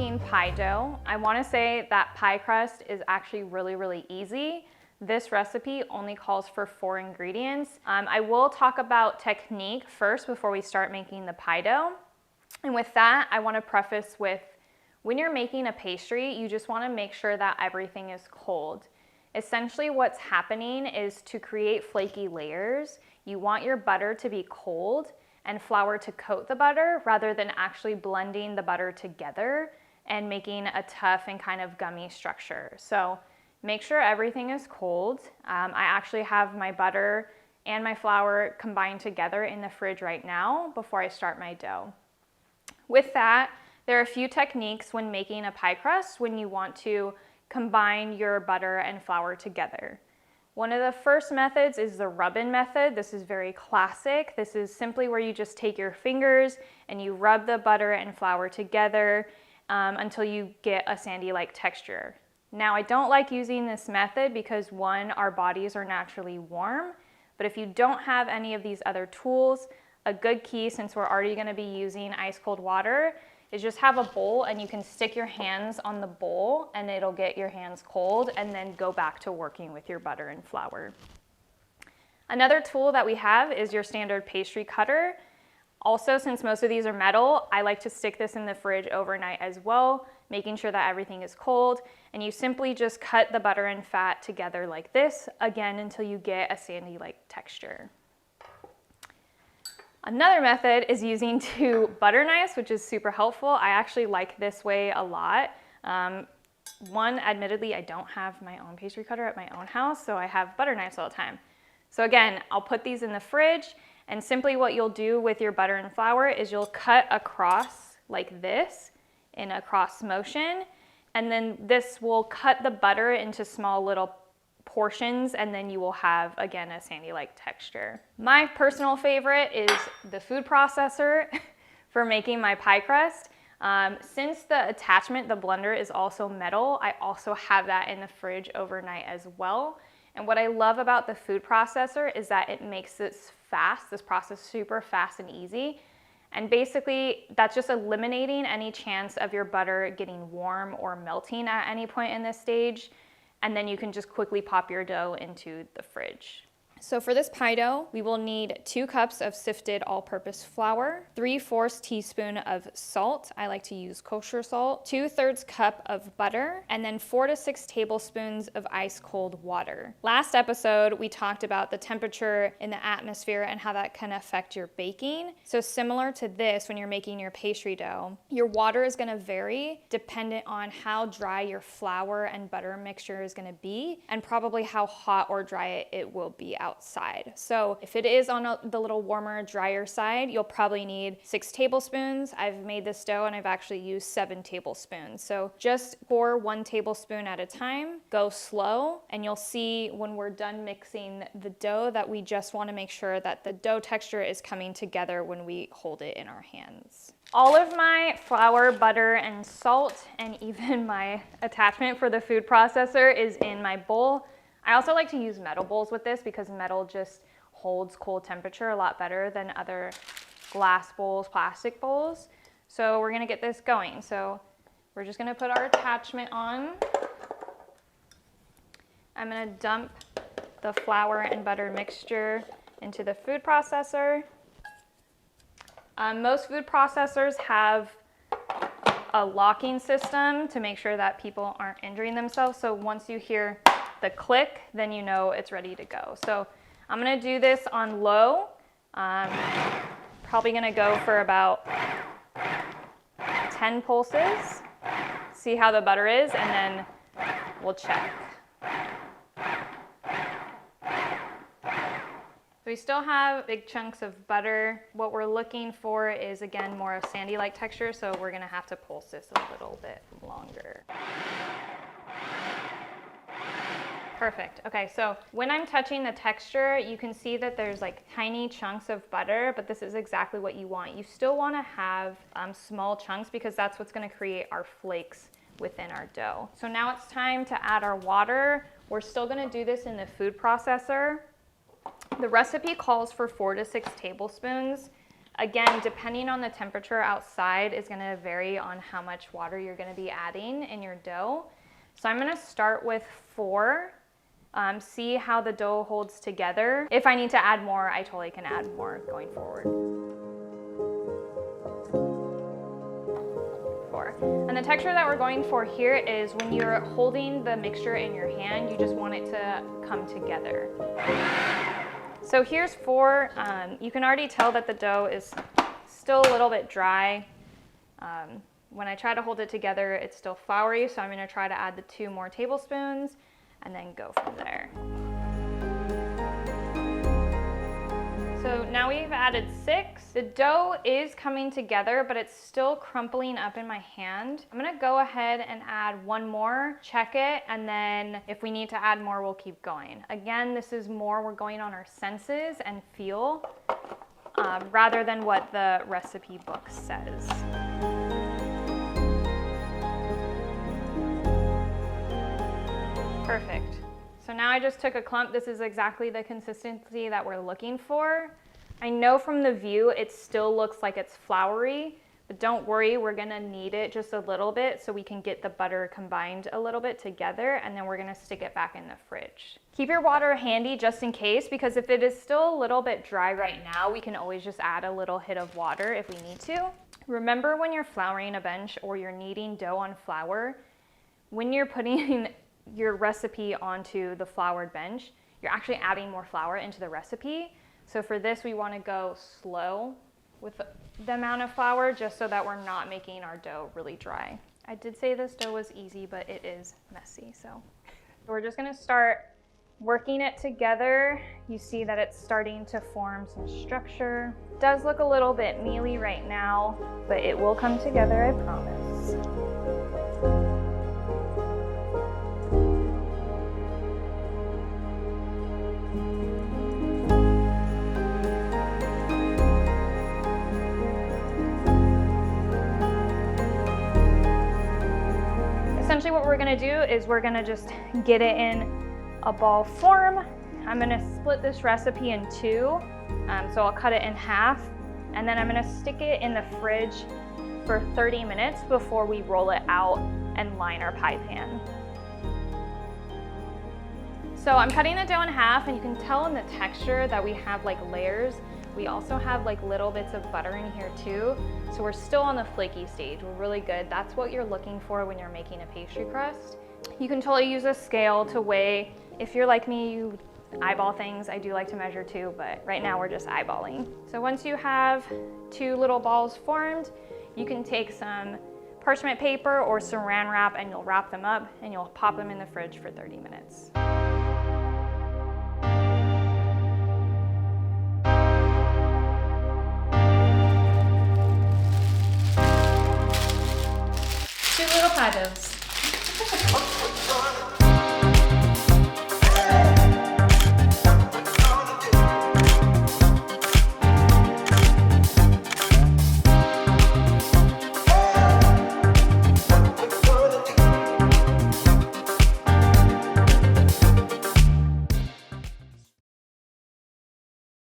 making pie dough. I want to say that pie crust is actually really easy. This recipe only calls for 4 ingredients. I will talk about technique first before we start making the pie dough. And with that, I want to preface with, when you're making a pastry, you just want to make sure that everything is cold. Essentially what's happening is, to create flaky layers, you want your butter to be cold and flour to coat the butter rather than actually blending the butter together and making a tough and kind of gummy structure. So make sure everything is cold. I actually have my butter and my flour combined together in the fridge right now before I start my dough. With that, there are a few techniques when making a pie crust when you want to combine your butter and flour together. One of the first methods is the rub-in method. This is very classic. This is simply where you just take your fingers and you rub the butter and flour together until you get a sandy-like texture. Now, I don't like using this method because, one, our bodies are naturally warm, but if you don't have any of these other tools, a good key, since we're already going to be using ice cold water, is just have a bowl and you can stick your hands on the bowl and it'll get your hands cold, and then go back to working with your butter and flour. Another tool that we have is your standard pastry cutter. Also, since most of these are metal, I like to stick this in the fridge overnight as well, making sure that everything is cold, and you simply just cut the butter and fat together like this, again, until you get a sandy-like texture. Another method is using 2 butter knives, which is super helpful. I actually like this way a lot. One, admittedly, I don't have my own pastry cutter at my own house, so I have butter knives all the time. So again, I'll put these in the fridge, and simply what you'll do with your butter and flour is you'll cut across like this in a cross motion, and then this will cut the butter into small little portions, and then you will have, again, a sandy-like texture. My personal favorite is the food processor for making my pie crust. Since the attachment, the blender, is also metal, I also have that in the fridge overnight as well. And what I love about the food processor is that it makes this process super fast and easy. And basically, that's just eliminating any chance of your butter getting warm or melting at any point in this stage. And then you can just quickly pop your dough into the fridge. So for this pie dough, we will need 2 cups of sifted all-purpose flour, 3/4 teaspoon of salt. I like to use kosher salt, 2/3 cup of butter, and then 4 to 6 tablespoons of ice cold water. Last episode, we talked about the temperature in the atmosphere and how that can affect your baking. So similar to this, when you're making your pastry dough, your water is going to vary dependent on how dry your flour and butter mixture is going to be, and probably how hot or dry it will be outside. So if it is on the little warmer, drier side, you'll probably need 6 tablespoons. I've made this dough and I've actually used 7 tablespoons. So just pour 1 tablespoon at a time, go slow, and you'll see when we're done mixing the dough that we just want to make sure that the dough texture is coming together when we hold it in our hands. All of my flour, butter, and salt, and even my attachment for the food processor is in my bowl. I also like to use metal bowls with this because metal just holds cold temperature a lot better than other glass bowls, plastic bowls. So we're gonna get this going. So we're just gonna put our attachment on. I'm gonna dump the flour and butter mixture into the food processor. Most food processors have a locking system to make sure that people aren't injuring themselves. So once you hear the click, then you know it's ready to go. So I'm gonna do this on low. Probably gonna go for about 10 pulses, see how the butter is, and then we'll check. So we still have big chunks of butter. What we're looking for is, again, more of sandy-like texture, so we're gonna have to pulse this a little bit longer. Perfect. Okay, so when I'm touching the texture, you can see that there's like tiny chunks of butter, but this is exactly what you want. You still want to have small chunks because that's what's going to create our flakes within our dough. So now it's time to add our water. We're still going to do this in the food processor. The recipe calls for 4 to 6 tablespoons. Again, depending on the temperature outside is gonna vary on how much water you're gonna be adding in your dough. So I'm gonna start with 4. See how the dough holds together. If I need to add more, I totally can add more going forward. 4. And the texture that we're going for here is when you're holding the mixture in your hand, you just want it to come together. So here's 4. You can already tell that the dough is still a little bit dry. When I try to hold it together, it's still floury, so I'm gonna try to add the 2 more tablespoons and then go from there. So now we've added 6. The dough is coming together, but it's still crumpling up in my hand. I'm gonna go ahead and add 1 more, check it, and then if we need to add more, we'll keep going. Again, this is more, we're going on our senses and feel, rather than what the recipe book says. Perfect. So now I just took a clump. This is exactly the consistency that we're looking for. I know from the view it still looks like it's floury, but don't worry, we're gonna knead it just a little bit so we can get the butter combined a little bit together, and then we're gonna stick it back in the fridge. Keep your water handy just in case, because if it is still a little bit dry right now, we can always just add a little hit of water if we need to. Remember, when you're flouring a bench or you're kneading dough on flour, when you're putting your recipe onto the floured bench, you're actually adding more flour into the recipe. So for this, we want to go slow with the amount of flour, just so that we're not making our dough really dry. I did say this dough was easy, but it is messy. So we're just going to start working it together. You see that it's starting to form some structure. It does look a little bit mealy right now, but it will come together, I promise. Essentially what we're gonna do is we're gonna just get it in a ball form. I'm gonna split this recipe in 2, so I'll cut it in half, and then I'm gonna stick it in the fridge for 30 minutes before we roll it out and line our pie pan. So I'm cutting the dough in half, and you can tell in the texture that we have like layers. We also have like little bits of butter in here too. So we're still on the flaky stage. We're really good. That's what you're looking for when you're making a pastry crust. You can totally use a scale to weigh. If you're like me, you eyeball things. I do like to measure too, but right now we're just eyeballing. So once you have 2 little balls formed, you can take some parchment paper or saran wrap and you'll wrap them up and you'll pop them in the fridge for 30 minutes. Pie doughs.